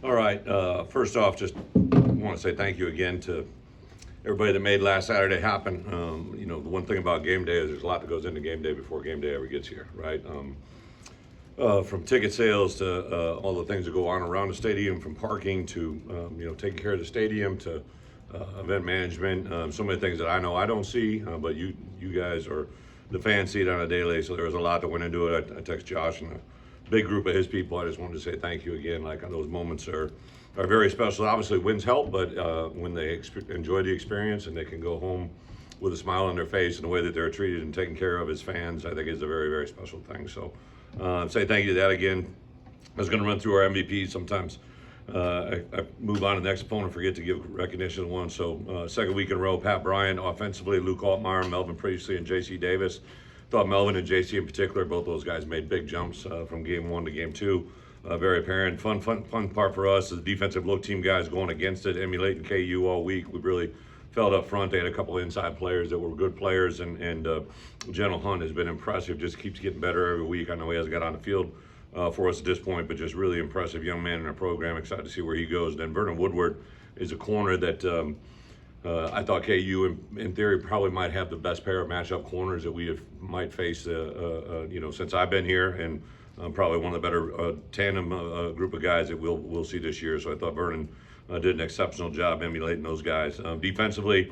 All right. First off, just want to say thank you again to everybody that made last Saturday happen. The one thing about game day is there's a lot that goes into game day before game day ever gets here, right? From ticket sales to all the things that go on around the stadium, from parking to taking care of the stadium to event management. So many things that I know I don't see, but you guys or the fans see it on a daily. So there was a lot that went into it. I text Josh and a big group of his people. I just wanted to say thank you again. Like those moments are very special. Obviously, wins help, but when they enjoy the experience and they can go home with a smile on their face and the way that they're treated and taken care of as fans, I think is a very, very special thing. So say thank you to that again. I was going to run through our MVPs. Sometimes I move on to the next opponent, forget to give recognition to one. So second week in a row, Pat Bryant offensively, Luke Altmaier, Melvin Priestley, and J.C. Davis. Thought Melvin and J.C. in particular, both those guys made big jumps from game one to game two. Very apparent. Fun part for us is the defensive look team guys going against it, emulating KU all week. We really felt up front. They had a couple of inside players that were good players, and General Hunt has been impressive. Just keeps getting better every week. I know he hasn't got on the field for us at this point, but just really impressive young man in our program. Excited to see where he goes. Then Vernon Woodward is a corner that I thought KU, in theory, probably might have the best pair of matchup corners that we might face, since I've been here, and probably one of the better tandem group of guys that we'll see this year. So I thought Vernon did an exceptional job emulating those guys. Defensively,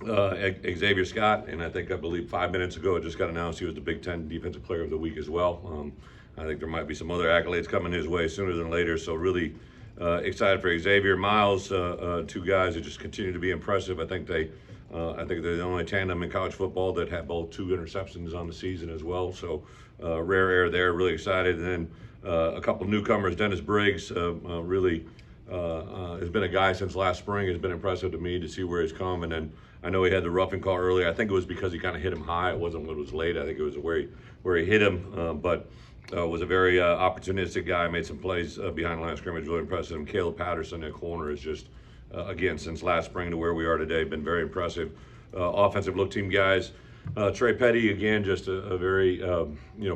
Xavier Scott, and I believe 5 minutes ago it just got announced he was the Big Ten Defensive Player of the Week as well. I think there might be some other accolades coming his way sooner than later. So really excited for Xavier. Miles, two guys that just continue to be impressive. I think they're the only tandem in college football that have both 2 interceptions on the season as well. So rare air there. Really excited. And then a couple newcomers. Dennis Briggs really has been a guy since last spring. Has been impressive to me to see where he's come. And then I know he had the roughing call earlier. I think it was because he kind of hit him high. It wasn't when it was late. I think it was where he hit him. But was a very opportunistic guy. Made some plays behind the line of scrimmage. Really impressive. And Caleb Patterson at corner is just again since last spring to where we are today been very impressive. Offensive look team guys. Trey Petty again, just a very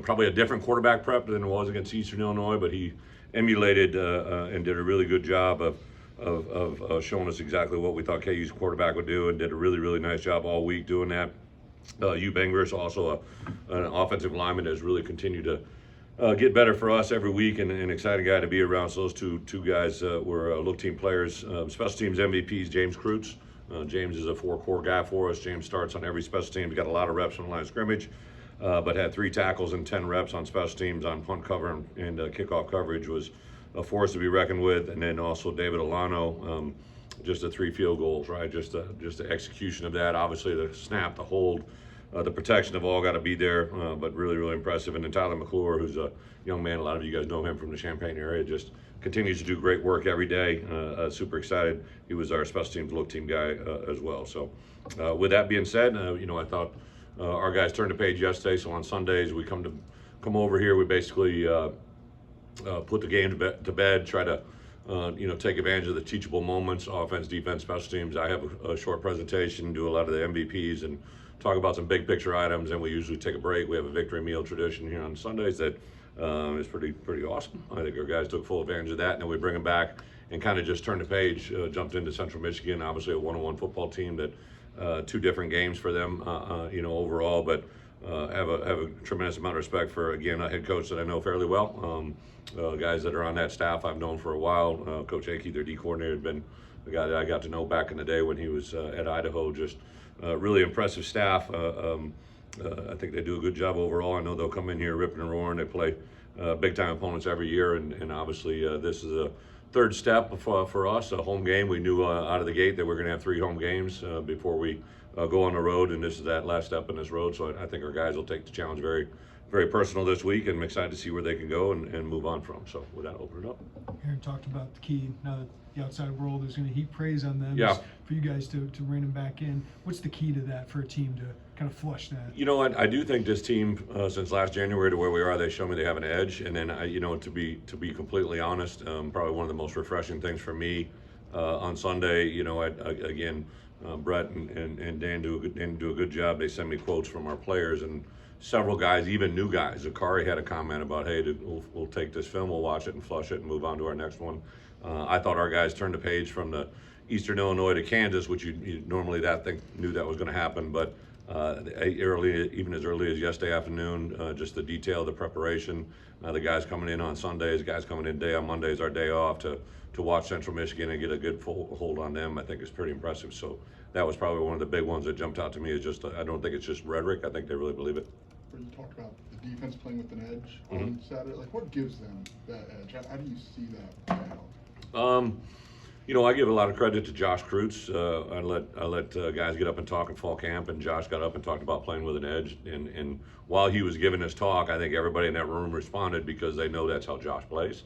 probably a different quarterback prep than it was against Eastern Illinois, but he emulated and did a really good job of showing us exactly what we thought KU's quarterback would do, and did a really, really nice job all week doing that. Hugh Bengers, also an offensive lineman, has really continued to get better for us every week, and an exciting guy to be around. So those two guys were look team players. Special teams MVPs, James Kreutz. James is a 4-core guy for us. James starts on every special team. He's got a lot of reps on the line of scrimmage, but had 3 tackles and 10 reps on special teams on punt cover and kickoff coverage. Was a force to be reckoned with. And then also David Alano, just the 3 field goals, right? Just the execution of that. Obviously the snap, the hold, the protection have all got to be there, but really, really impressive. And then Tyler McClure, who's a young man, a lot of you guys know him from the Champaign area, just continues to do great work every day. Super excited. He was our special teams look team guy as well. So with that being said, I thought our guys turned the page yesterday. So on Sundays, we come over here. We basically put the game to bed, try to take advantage of the teachable moments, offense, defense, special teams. I have a short presentation, do a lot of the MVPs, and talk about some big picture items, and we usually take a break. We have a victory meal tradition here on Sundays that is pretty awesome. I think our guys took full advantage of that, and then we bring them back and kind of just turn the page. Jumped into Central Michigan, obviously a 1-on-1 football team that 2 different games for them, overall, but have a tremendous amount of respect for, again, a head coach that I know fairly well. Guys that are on that staff I've known for a while. Coach Akey, their D coordinator, had been a guy that I got to know back in the day when he was at Idaho. Just really impressive staff. I think they do a good job overall. I know they'll come in here ripping and roaring. They play big time opponents every year, and obviously this is a third step for us, a home game. We knew out of the gate that we're going to have 3 home games before we go on the road, and this is that last step in this road. So I think our guys will take the challenge very, very personal this week, and I'm excited to see where they can go and move on from. So with that, I'll open it up. Aaron talked about the key. Now that the outside world is going to heap praise on them, yeah, for you guys to rein them back in. What's the key to that for a team to kind of flush that? You know what? I do think this team, since last January to where we are, they show me they have an edge. And then, to be completely honest, probably one of the most refreshing things for me on Sunday. Again, Bret and Dan do a good job. They send me quotes from our players, and several guys, even new guys. Zakari had a comment about, hey, we'll take this film, we'll watch it and flush it and move on to our next one. I thought our guys turned the page from the Eastern Illinois to Kansas, which you normally knew that was going to happen, but even as early as yesterday afternoon, just the detail, the preparation, the guys coming in on Sundays, guys coming in day on Mondays, our day off to watch Central Michigan and get a good full hold on them, I think is pretty impressive. So that was probably one of the big ones that jumped out to me. Is just, I don't think it's just rhetoric. I think they really believe it. You talked about the defense playing with an edge on Saturday. Like, what gives them that edge? How do you see that play out? I give a lot of credit to Josh Kreutz. I let guys get up and talk in fall camp, and Josh got up and talked about playing with an edge. And while he was giving his talk, I think everybody in that room responded because they know that's how Josh plays.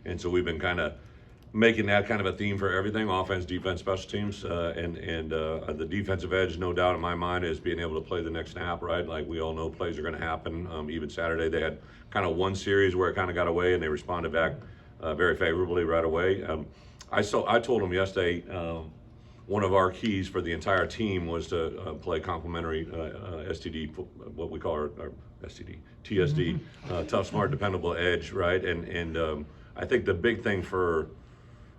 And so we've been kind of making that kind of a theme for everything: offense, defense, special teams, and the defensive edge, no doubt in my mind, is being able to play the next snap. Right, like we all know, plays are going to happen. Even Saturday, they had kind of one series where it kind of got away, and they responded back very favorably right away. I told them yesterday, one of our keys for the entire team was to play complementary STD, what we call our STD, TSD, tough, smart, dependable edge, right? And I think the big thing for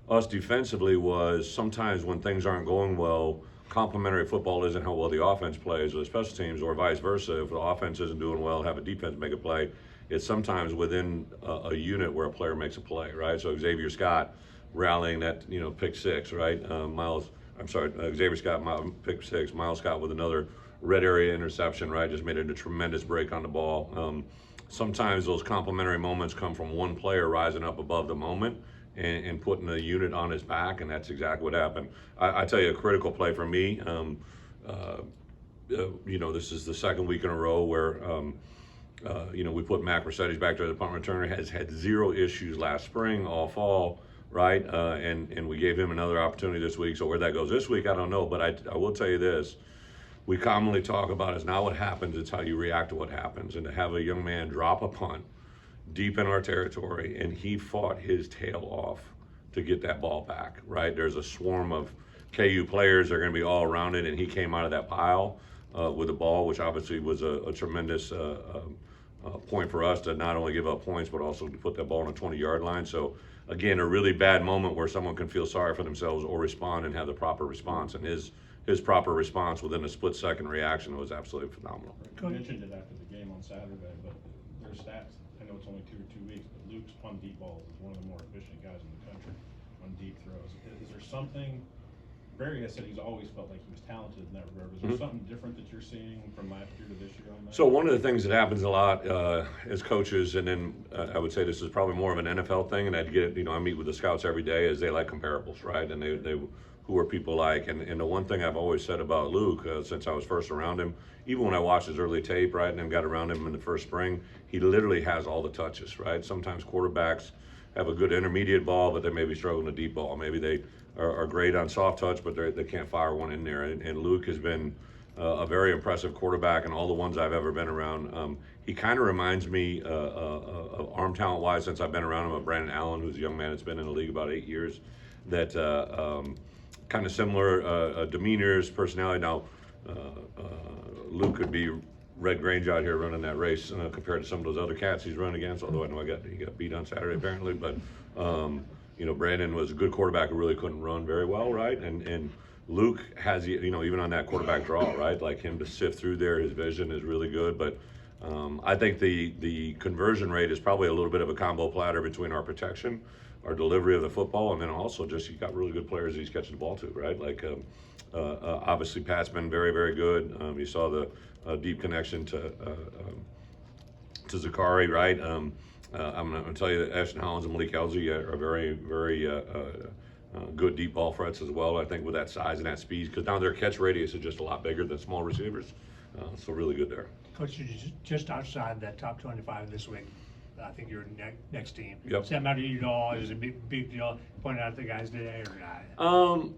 us defensively was sometimes when things aren't going well, complementary football isn't how well the offense plays or the special teams, or vice versa. If the offense isn't doing well, have a defense make a play. It's sometimes within a unit where a player makes a play, right? So Xavier Scott rallying that, pick six, right? Xavier Scott, pick six. Miles Scott with another red area interception, right? Just made it a tremendous break on the ball. Sometimes those complementary moments come from one player rising up above the moment and putting the unit on his back, and that's exactly what happened. I tell you, a critical play for me, this is the second week in a row where, we put Mac Mercedes back to the punt returner, has had zero issues last spring, all fall, right? And we gave him another opportunity this week. So where that goes this week, I don't know. But I will tell you this. We commonly talk about is not what happens, it's how you react to what happens. And to have a young man drop a punt deep in our territory, and he fought his tail off to get that ball back, right? There's a swarm of KU players that are going to be all around it, and he came out of that pile with the ball, which obviously was a tremendous point for us to not only give up points, but also to put that ball on a 20-yard line. So again, a really bad moment where someone can feel sorry for themselves or respond and have the proper response. And his proper response within a split-second reaction was absolutely phenomenal. You mentioned it after the game on Saturday, but their stats, I know it's only 2 weeks, but Luke's on deep balls is one of the more efficient guys in the country on deep throws. Is there something, Barry has said he's always felt like he was talented in that regard. Is there something different that you're seeing from last year to this year on that? So one of the things that happens a lot as coaches, and then I would say this is probably more of an NFL thing, and I meet with the scouts every day, is they like comparables, right? And they who are people like, and the one thing I've always said about Luke since I was first around him, even when I watched his early tape, right, and then got around him in the first spring, he literally has all the touches, right? Sometimes quarterbacks have a good intermediate ball, but they may be struggling a deep ball. Maybe they are great on soft touch, but they can't fire one in there. And Luke has been a very impressive quarterback, and all the ones I've ever been around. He kind of reminds me of arm talent-wise, since I've been around him, of Brandon Allen, who's a young man that's been in the league about 8 years, that kind of similar demeanors, personality. Now, Luke could be Red Grange out here running that race compared to some of those other cats he's running against, although I know he got beat on Saturday apparently. But, Brandon was a good quarterback who really couldn't run very well, right? And Luke has, even on that quarterback draw, right? Like him to sift through there, his vision is really good. But I think the conversion rate is probably a little bit of a combo platter between our protection, our delivery of the football, and then also just you got really good players he's catching the ball to, right? Like obviously Pat's been very, very good. You saw the deep connection to Zakari, right? I'm going to tell you that Ashton Hollins and Malik Elzy are very, very good deep ball threats as well. I think with that size and that speed, because now their catch radius is just a lot bigger than small receivers. So really good there. Coach, you're just outside that top 25 this week. I think you're next team. Yep. Does that matter to you at all? Is it a big deal? point out the guys today or not?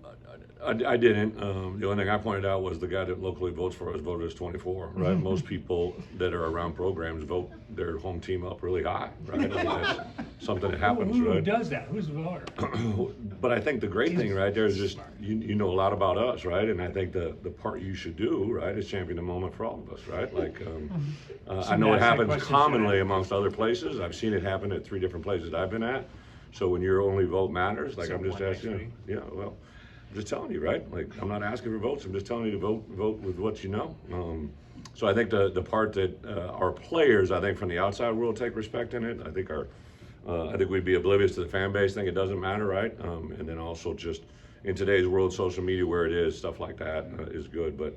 I didn't. The only thing I pointed out was the guy that locally votes for us voted as 24, right? Most people that are around programs vote their home team up really high, right? I mean, that's something that happens, Who right? does that? Who's the voter? But I think the great thing, right, there is just, you know a lot about us, right? And I think the part you should do, right, is champion the moment for all of us, right? Like, I know it ask that happens question commonly today. amongst other places. I've seen it happen at 3 different places I've been at. So when your only vote matters, like So I'm just one next asking, week. yeah, well, I'm just telling you, right? Like, I'm not asking for votes, I'm just telling you to vote with what you know. So I think the part that our players, I think from the outside world take respect in it. I think we'd be oblivious to the fan base, think it doesn't matter, right? And then also just in today's world, social media where it is, stuff like that is good. But,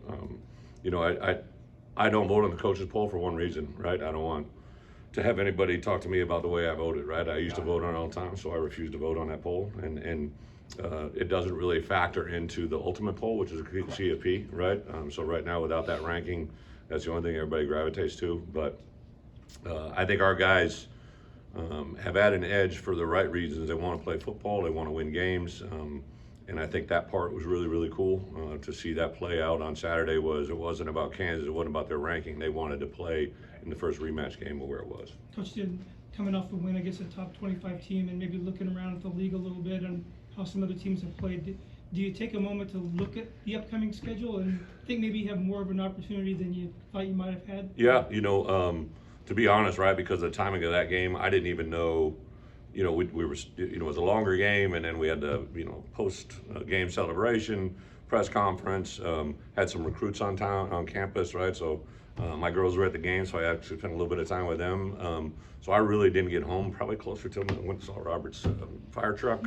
you know, I don't vote on the coaches poll for one reason, right? I don't want to have anybody talk to me about the way I voted, right? I used to vote on it all the time, so I refuse to vote on that poll. And it doesn't really factor into the ultimate poll, which is a CFP, right? So right now, without that ranking, that's the only thing everybody gravitates to. But I think our guys have had an edge for the right reasons. They want to play football, they want to win games. And I think that part was really, really cool to see that play out on Saturday. It wasn't about Kansas, it wasn't about their ranking. They wanted to play in the first rematch game of where it was. Coach, coming off the win against a top 25 team and maybe looking around at the league a little bit and how some other teams have played, do you take a moment to look at the upcoming schedule and think maybe you have more of an opportunity than you thought you might have had? Yeah, you know, to be honest, right, because of the timing of that game, I didn't even know, you know, we were, you know, it was a longer game, and then we had the, you know, post-game celebration, press conference, had some recruits on campus, right, so my girls were at the game, so I actually spent a little bit of time with them. So I really didn't get home, probably closer to when I went and saw Robert's fire truck.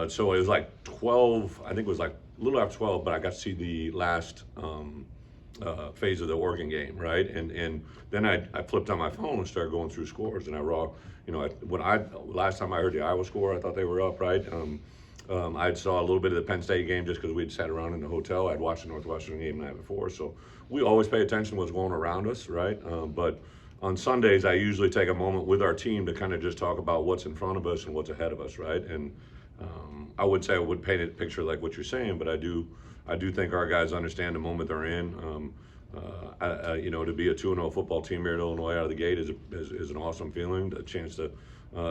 So it was like 12, I think it was like a little after 12, but I got to see the last phase of the Oregon game, right? And then I flipped on my phone and started going through scores, and I raw, you know, last time I heard the Iowa score, I thought they were up, right? I saw a little bit of the Penn State game just because we'd sat around in the hotel. I'd watched the Northwestern game the night before, so we always pay attention to what's going around us, right? But on Sundays, I usually take a moment with our team to kind of just talk about what's in front of us and what's ahead of us, right? And I would say I would paint a picture like what you're saying, but I do think our guys understand the moment they're in. You know, to be a 2-0 football team here at Illinois out of the gate is an awesome feeling. A chance to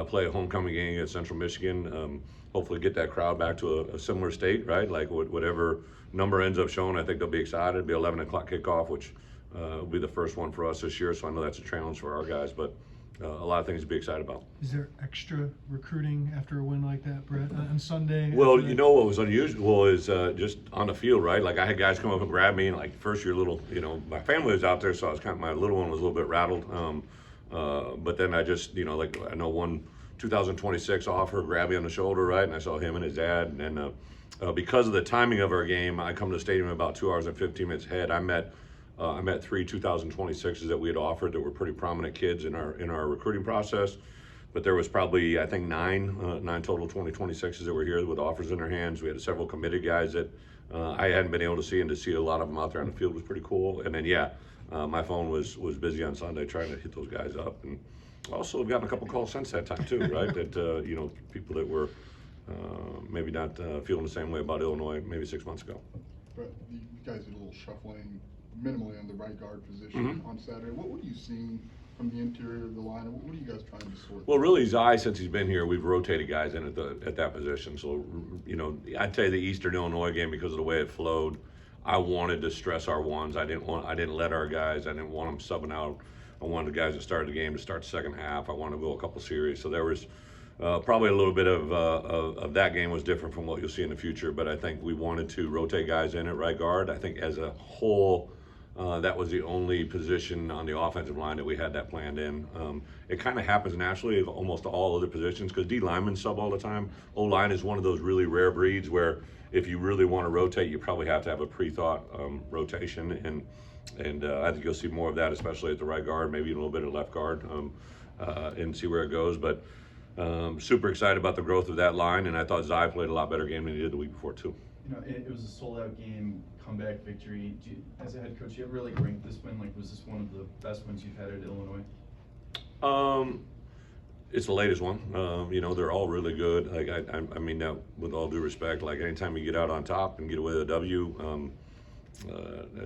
play a homecoming game against Central Michigan. Hopefully get that crowd back to a similar state, right? Like whatever number ends up showing, I think they'll be excited. It'll be 11 o'clock kickoff, which will be the first one for us this year. So I know that's a challenge for our guys, but a lot of things to be excited about. Is there extra recruiting after a win like that, Brett, on Sunday? Well, you know what was unusual is just on the field, right? Like I had guys come up and grab me, and like first year little, you know, my family was out there, so I was my little one was a little bit rattled. But then I just, you know, like I know one 2026 offer grabbed me on the shoulder, right? And I saw him and his dad. And then because of the timing of our game, I come to the stadium about 2 hours and 15 minutes ahead. I met 3 2026s that we had offered that were pretty prominent kids in our recruiting process. But there was probably, I think, nine total 2026s that were here with offers in their hands. We had several committed guys that I hadn't been able to see, and to see a lot of them out there on the field was pretty cool. And then, yeah, my phone was busy on Sunday trying to hit those guys up. And also have gotten a couple calls since that time too, right? That, you know, people that were maybe not feeling the same way about Illinois maybe 6 months ago. But you guys did a little shuffling minimally on the right guard position on Saturday. What are you seeing from the interior of the line? What are you guys trying to sort? Well, really, Zai, since he's been here, we've rotated guys in at that position. So, you know, I'd say the Eastern Illinois game, because of the way it flowed, I wanted to stress our ones. I didn't let our guys. I didn't want them subbing out. I wanted the guys that started the game to start the second half. I wanted to go a couple series. So there was probably a little bit of that game was different from what you'll see in the future. But I think we wanted to rotate guys in at right guard. I think as a whole, that was the only position on the offensive line that we had that planned in. It kind of happens naturally of almost all other positions because D linemen sub all the time. O-line is one of those really rare breeds where if you really want to rotate, you probably have to have a pre-thought rotation. And I think you'll see more of that, especially at the right guard, maybe a little bit of left guard, and see where it goes. But super excited about the growth of that line, and I thought Zai played a lot better game than he did the week before too. You know, it was a sold-out game, comeback victory. As a head coach, do you ever rank this win? Like, was this one of the best wins you've had at Illinois? It's the latest one. You know, they're all really good. Like I mean that with all due respect. Like anytime you get out on top and get away with a W,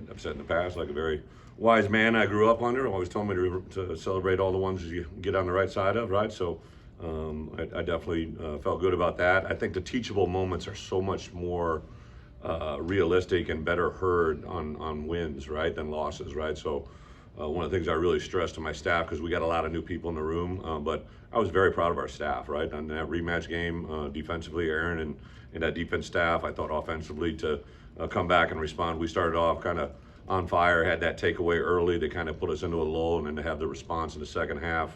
I've said in the past, like a very wise man I grew up under always told me to celebrate all the ones you get on the right side of, right? So I definitely felt good about that. I think the teachable moments are so much more realistic and better heard on wins, right, than losses, right? So one of the things I really stressed to my staff, because we got a lot of new people in the room, but I was very proud of our staff, right? On that rematch game, defensively, Aaron and that defense staff, I thought offensively to come back and respond. We started off kind of on fire, had that takeaway early that kind of put us into a lull, and then to have the response in the second half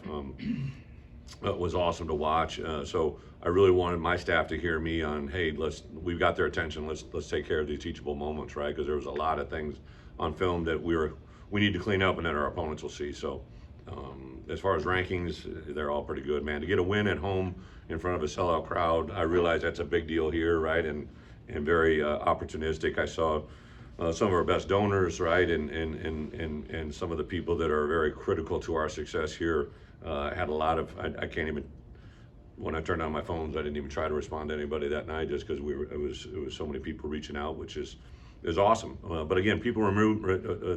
was awesome to watch. So I really wanted my staff to hear me on, hey, we've got their attention. Let's take care of these teachable moments, right? Because there was a lot of things on film that we need to clean up, and then our opponents will see. So as far as rankings, they're all pretty good, man. To get a win at home in front of a sellout crowd, I realize that's a big deal here, right? And very opportunistic. I saw some of our best donors, right, and some of the people that are very critical to our success here had a lot of. I can't even. When I turned on my phones, I didn't even try to respond to anybody that night, just because it was so many people reaching out, which is awesome. But again, people remove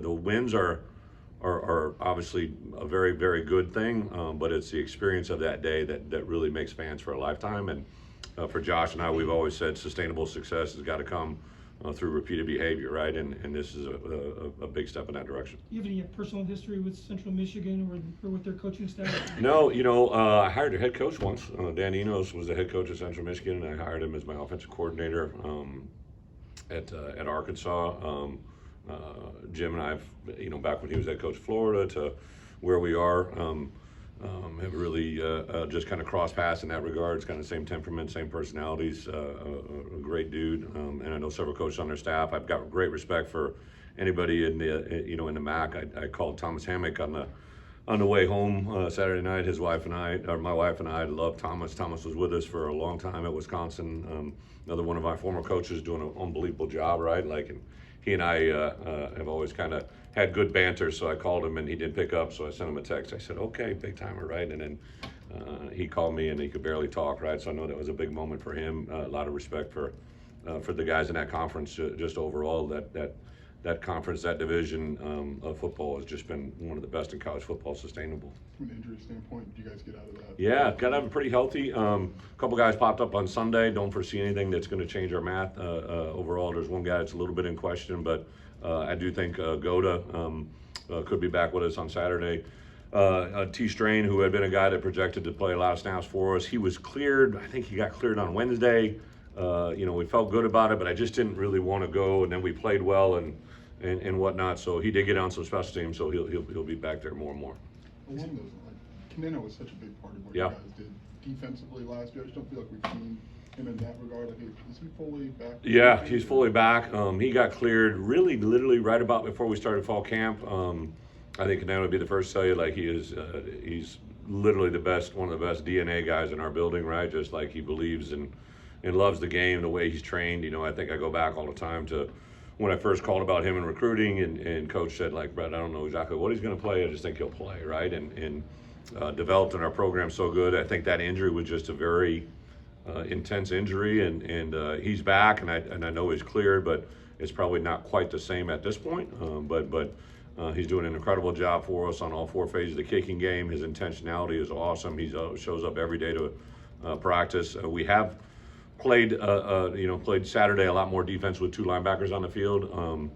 the wins are obviously a very, very good thing, but it's the experience of that day that really makes fans for a lifetime. And for Josh and I, we've always said sustainable success has got to come through repeated behavior, right? And this is a big step in that direction. Do you have any personal history with Central Michigan or with their coaching staff? No, you know, I hired their head coach once. Dan Enos was the head coach of Central Michigan, and I hired him as my offensive coordinator at Arkansas. Jim and I've, you know, back when he was head coach of Florida to where we are, have really just kind of crossed paths in that regard. It's kind of same temperament, same personalities. A great dude, and I know several coaches on their staff. I've got great respect for anybody in the MAC. I called Thomas Hammock on the way home Saturday night. His wife and I, or my wife and I, love Thomas. Thomas was with us for a long time at Wisconsin. Another one of my former coaches doing an unbelievable job, right? And he and I have always kind of had good banter, so I called him and he didn't pick up, so I sent him a text. I said, okay, big timer, right? And then he called me and he could barely talk, right? So I know that was a big moment for him. A lot of respect for the guys in that conference, just overall, that conference, that division of football has just been one of the best in college football, sustainable. From an injury standpoint, did you guys get out of that? Yeah, got out pretty healthy. A couple guys popped up on Sunday. Don't foresee anything that's going to change our math overall. There's one guy that's a little bit in question, but I do think Goda could be back with us on Saturday. T. Strain, who had been a guy that projected to play a lot of snaps for us, he was cleared. I think he got cleared on Wednesday. We felt good about it, but I just didn't really want to go. And then we played well and whatnot. So he did get on some special teams, so he'll be back there more and more. Along those lines, Canan was such a big part of what Yeah. you guys did defensively last year. I just don't feel like we've seen him in that regard. Like, is he fully back? Yeah, he's fully back. He got cleared really literally right about before we started fall camp. I think Canan would be the first to tell you, like, he's literally one of the best DNA guys in our building, right? Just like he believes and loves the game, the way he's trained. I think I go back all the time to when I first called about him in recruiting, and coach said, like, Bret, I don't know exactly what he's going to play. I just think he'll play, right? And developed in our program so good. I think that injury was just a very intense injury, and he's back, and I know he's cleared, but it's probably not quite the same at this point. But he's doing an incredible job for us on all four phases of the kicking game. His intentionality is awesome. He shows up every day to practice. We have played Saturday a lot more defense with two linebackers on the field.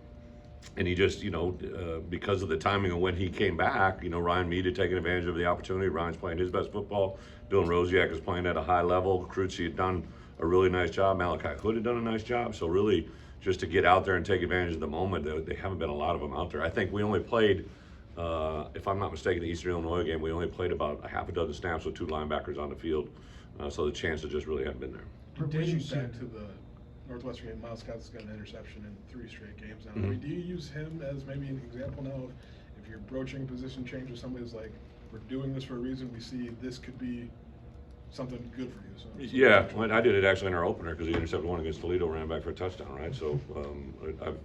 And he just, because of the timing of when he came back, Ryan Mead had taken advantage of the opportunity. Ryan's playing his best football. Dylan Rosiak is playing at a high level. Cruci had done a really nice job. Malachi Hood had done a nice job. So really, just to get out there and take advantage of the moment, there haven't been a lot of them out there. I think we only played, if I'm not mistaken, the Eastern Illinois game, we only played about a half a dozen snaps with two linebackers on the field. So the chances just really haven't been there. Dating back to the Northwestern game, Miles Scott's got an interception in 3 straight games now. Mm-hmm. Do you use him as maybe an example now of if you're broaching position change with somebody's like, we're doing this for a reason, we see this could be something good for you? So Yeah, I did it actually in our opener because he intercepted one against Toledo, ran back for a touchdown, right? So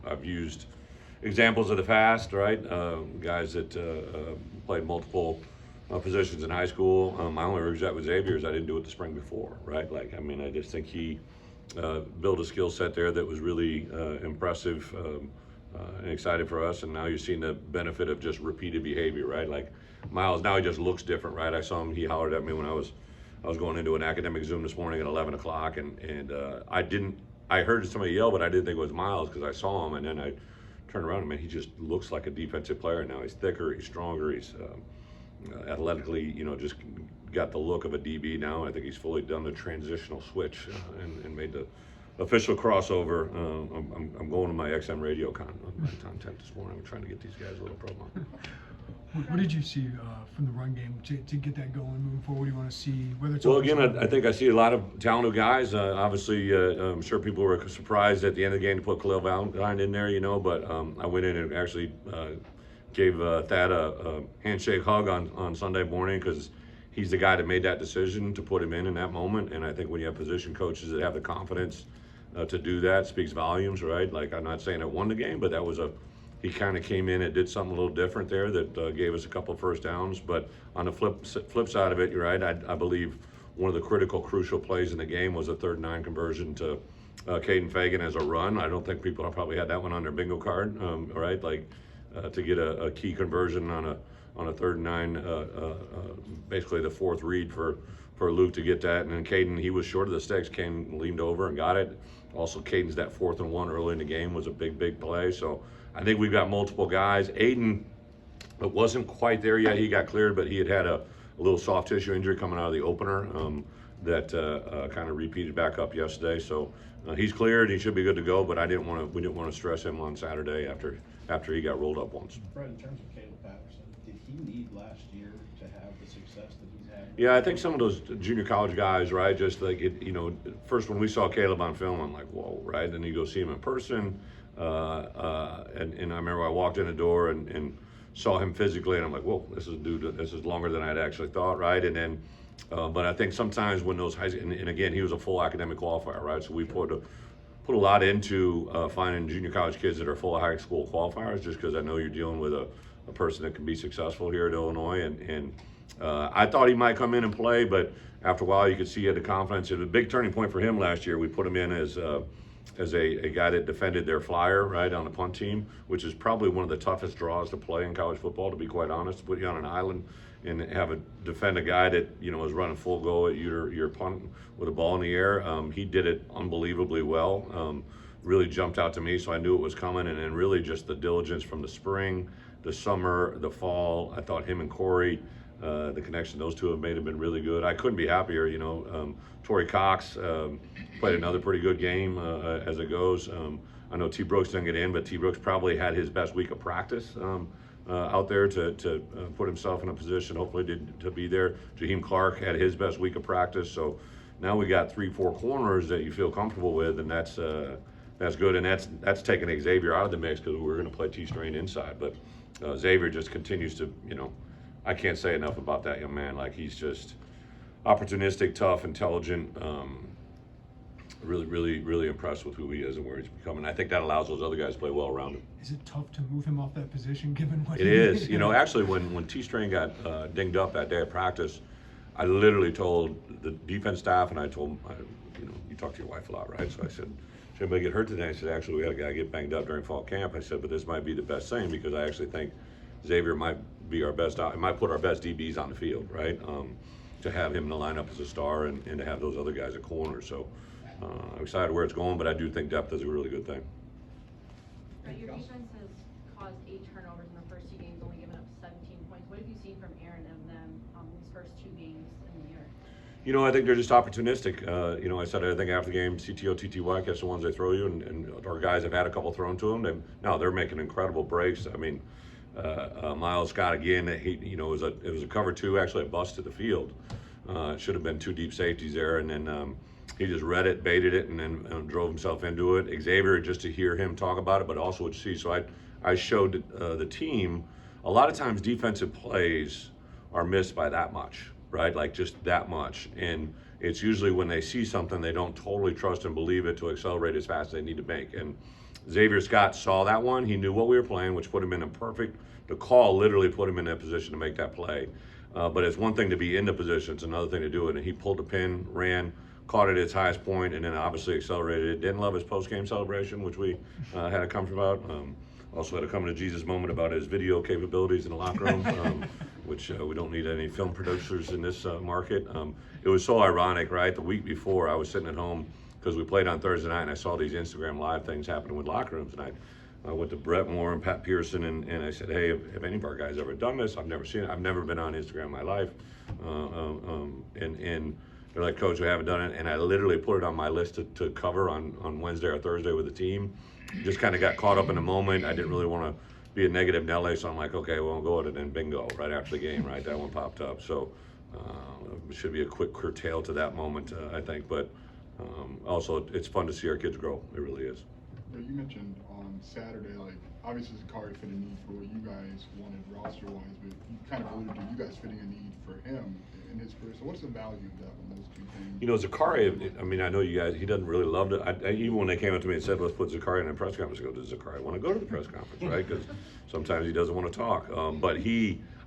I've used examples of the past, right? Guys that played multiple positions in high school. My only regret with Xavier is I didn't do it the spring before, right? Like, I mean, I just think he built a skill set there that was really impressive and exciting for us. And now you're seeing the benefit of just repeated behavior, right? Like Miles, now he just looks different, right? I saw him, he hollered at me when I was going into an academic Zoom this morning at 11 o'clock, and I heard somebody yell, but I didn't think it was Miles because I saw him, and then I turned around and, man, he just looks like a defensive player now. He's thicker, he's stronger, he's athletically, you know, just got the look of a DB now. I think he's fully done the transitional switch and made the official crossover. I'm going to my XM radio content this morning. I'm trying to get these guys a little promo. What did you see from the run game to get that going moving forward? What do you want to see? Whether it's Well, again, I think I see a lot of talented guys. Obviously, I'm sure people were surprised at the end of the game to put Khalil Valentine in there, you know, but I went in and actually gave Thad a handshake hug on Sunday morning because he's the guy that made that decision to put him in that moment. And I think when you have position coaches that have the confidence to do that, speaks volumes, right? Like, I'm not saying it won the game, but that was he kind of came in and did something a little different there that gave us a couple of first downs. But on the flip side of it, you're right. I believe one of the critical, crucial plays in the game was a 3rd and 9 conversion to Kaden Fagen as a run. I don't think people have probably had that one on their bingo card, right? Like to get a key conversion on a 3rd and 9, basically the 4th read for Luke to get that. And then Kaden, he was short of the sticks. Kaden leaned over and got it. Also, Caden's that 4th and 1 early in the game was a big play. So I think we've got multiple guys. Aiden, it wasn't quite there yet. He got cleared, but he had a little soft tissue injury coming out of the opener that kind of repeated back up yesterday. So he's cleared. He should be good to go. But we didn't want to stress him on Saturday after he got rolled up once. Fred, in terms of Caleb Patterson, did he need last year to have the success that he's had? Yeah, I think some of those junior college guys, right? Just like you know, first when we saw Caleb on film, I'm like, whoa, right? Then you go see him in person. And I remember I walked in the door and saw him physically, and I'm like, whoa, this is longer than I'd actually thought, right? And then, but I think sometimes when those and again, he was a full academic qualifier, right? So we put a lot into finding junior college kids that are full high school qualifiers, just because I know you're dealing with a person that can be successful here at Illinois. And I thought he might come in and play, but after a while, you could see he had the confidence. It was a big turning point for him last year. We put him in as a guy that defended their flyer, right, on the punt team, which is probably one of the toughest draws to play in college football, to be quite honest, to put you on an island and defend a guy that, you know, is running full go at your punt with a ball in the air. He did it unbelievably well. Really jumped out to me, so I knew it was coming. And then really just the diligence from the spring, the summer, the fall. I thought him and Corey, the connection those two have made have been really good. I couldn't be happier, you know. Torrey Cox played another pretty good game as it goes. I know T. Brooks didn't get in, but T. Brooks probably had his best week of practice out there to put himself in a position, hopefully, to be there. Jaheim Clark had his best week of practice. So now we got 3-4 corners that you feel comfortable with, and that's good. And that's taking Xavier out of the mix because we're going to play T-Strain inside. But Xavier just continues to, you know, I can't say enough about that young man. Like, he's just opportunistic, tough, intelligent. Really impressed with who he is and where he's becoming. I think that allows those other guys to play well around him. Is it tough to move him off that position given what It is. You know, actually, when T-Strain got dinged up that day of practice, I literally told the defense staff, and I told you know, you talk to your wife a lot, right? So I said, should anybody get hurt today? I said, actually, we had a guy get banged up during fall camp. I said, but this might be the best thing because I actually think Xavier might be our best. It might put our best DBs on the field, right? To have him in the lineup as a star and to have those other guys at corner. So I'm excited where it's going, but I do think depth is a really good thing. Right, your defense has caused 8 turnovers in the first 2 games, only given up 17 points. What have you seen from Aaron and them these first 2 games in the year? You know, I think they're just opportunistic. You know, I said I think after the game, CTO, TTY, catch the ones they throw you, and our guys have had a couple thrown to them. They're making incredible breaks. I mean, Miles Scott again. You know, it was a cover 2, actually a bust to the field. It should have been 2 deep safeties there, and then he just read it, baited it, and then drove himself into it. Xavier, just to hear him talk about it, but also to see. So I showed the team. A lot of times defensive plays are missed by that much, right? Like just that much. And it's usually when they see something they don't totally trust and believe it to accelerate as fast as they need to make. And Xavier Scott saw that one. He knew what we were playing, which put him in the call literally put him in that position to make that play. But it's one thing to be in the position, it's another thing to do it. And he pulled the pin, ran, caught it at its highest point, and then obviously accelerated it. Didn't love his post-game celebration, which we had a comfort about. Also had a coming to Jesus moment about his video capabilities in the locker room, which we don't need any film producers in this market. It was so ironic, right? The week before, I was sitting at home because we played on Thursday night, and I saw these Instagram live things happening with locker rooms, and I went to Brett Moore and Pat Pearson, and I said, hey, have any of our guys ever done this? I've never seen it. I've never been on Instagram in my life. And they're like, Coach, we haven't done it. And I literally put it on my list to cover on Wednesday or Thursday with the team. Just kind of got caught up in the moment. I didn't really want to be a negative Nelly, so I'm like, okay, well, I'll go at it, and bingo, right after the game, right? That one popped up. So it should be a quick curtail to that moment, I think. But also, it's fun to see our kids grow. It really is. You mentioned on Saturday, like, obviously Zakari fit a need for what you guys wanted roster-wise, but you kind of alluded to you guys fitting a need for him in his career. So what's the value of that when those two things? You know, Zakari, I mean, I know you guys, he doesn't really love it. Even when they came up to me and said, let's put Zakari in a press conference, I go, does Zakari want to go to the press conference, right? Because sometimes he doesn't want to talk. But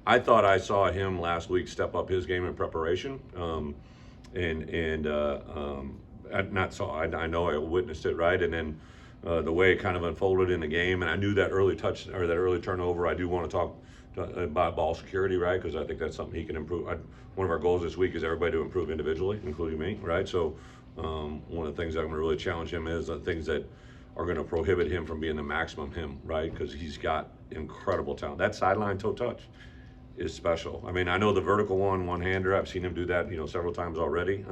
I thought I saw him last week step up his game in preparation. I know I witnessed it, right? And then the way it kind of unfolded in the game, and I knew that early touch or that early turnover. I do want to talk about ball security, right? Because I think that's something he can improve. One of our goals this week is everybody to improve individually, including me, right? So one of the things I'm going to really challenge him is the things that are going to prohibit him from being the maximum him, right? Because he's got incredible talent. That sideline toe touch is special. I mean, I know the vertical one-hander. I've seen him do that, several times already.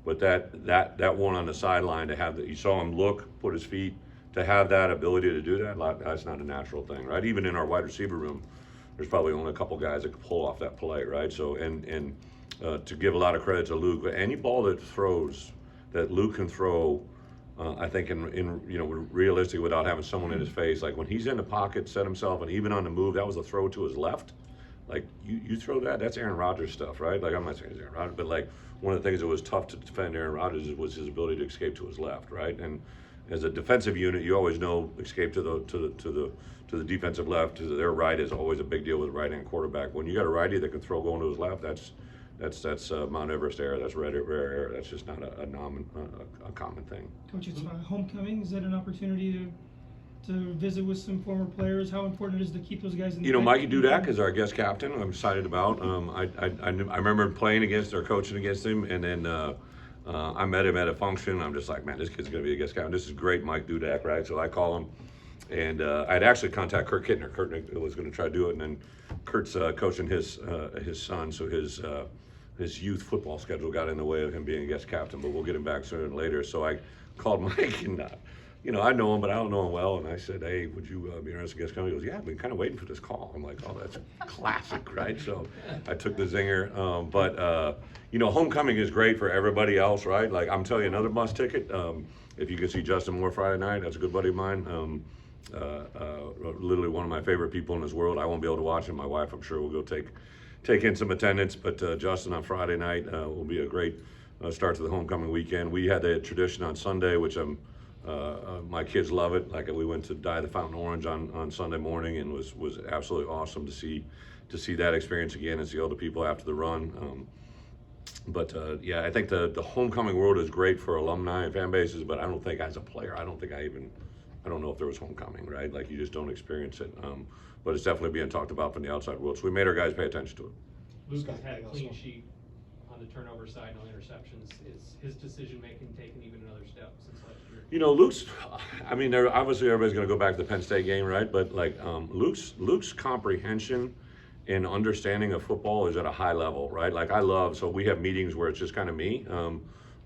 But that one on the sideline, to have that, you saw him look, put his feet, to have that ability to do that, that's not a natural thing, right? Even in our wide receiver room, there's probably only a couple guys that can pull off that play, right? So, and to give a lot of credit to Luke, any ball that throws, that Luke can throw, I think in realistically without having someone in his face, like when he's in the pocket, set himself, and even on the move, that was a throw to his left. Like you throw that's Aaron Rodgers stuff, right? Like I'm not saying it's Aaron Rodgers, but like one of the things that was tough to defend Aaron Rodgers was his ability to escape to his left, right? And as a defensive unit, you always know escape to the defensive left, to their right is always a big deal with a right-hand quarterback. When you got a righty that can throw going to his left, that's Mount Everest error. That's rare error. That's just not a common thing. Coach, it's homecoming. Is that an opportunity to visit with some former players? How important it is to keep those guys in the Mikey Dudak is our guest captain. I'm excited about. I remember playing against or coaching against him, and then I met him at a function. I'm just like, man, this kid's going to be a guest captain. This is great, Mike Dudak, right? So I call him, and I'd actually contact Kurt Kittner. Kurt was going to try to do it, and then Kurt's coaching his son, so his youth football schedule got in the way of him being a guest captain, but we'll get him back sooner than later. So I called Mike, and I know him, but I don't know him well. And I said, hey, would you be interested in guest coming? He goes, yeah, I've been kind of waiting for this call. I'm like, oh, that's classic, right? So I took the zinger. But homecoming is great for everybody else, right? Like, I'm telling you, another bus ticket. If you can see Justin Moore Friday night, that's a good buddy of mine. Literally one of my favorite people in this world. I won't be able to watch him. My wife, I'm sure, will go take in some attendance. But Justin on Friday night will be a great start to the homecoming weekend. We had the tradition on Sunday, which my kids love it. Like, we went to dye the fountain orange on Sunday morning, and was absolutely awesome to see that experience again and see all the people after the run. I think the homecoming world is great for alumni and fan bases, but I don't think as a player, I don't know if there was homecoming, right? Like, you just don't experience it. But it's definitely being talked about from the outside world. So we made our guys pay attention to it. Luke has had a clean sheet on the turnover side, no interceptions. Is his decision-making taken even another step since last year? Luke's, obviously everybody's going to go back to the Penn State game, right? But Luke's comprehension and understanding of football is at a high level, right? Like, so we have meetings where it's just kind of me.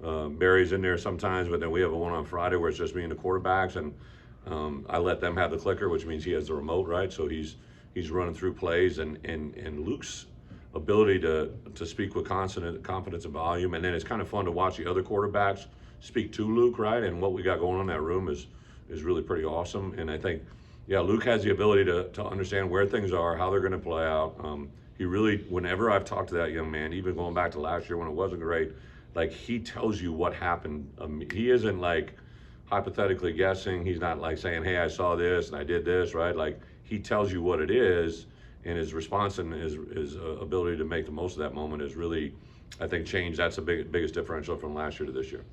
Barry's in there sometimes, but then we have a one on Friday where it's just me and the quarterbacks, and I let them have the clicker, which means he has the remote, right? So he's running through plays, and Luke's ability to speak with confidence and volume, and then it's kind of fun to watch the other quarterbacks speak to Luke, right? And what we got going on in that room is really pretty awesome. And I think, Luke has the ability to understand where things are, how they're going to play out. He really, whenever I've talked to that young man, even going back to last year when it wasn't great, like, he tells you what happened. He isn't like hypothetically guessing. He's not like saying, hey, I saw this and I did this, right? Like, he tells you what it is, and his response and his ability to make the most of that moment is really, I think, changed. That's the biggest differential from last year to this year.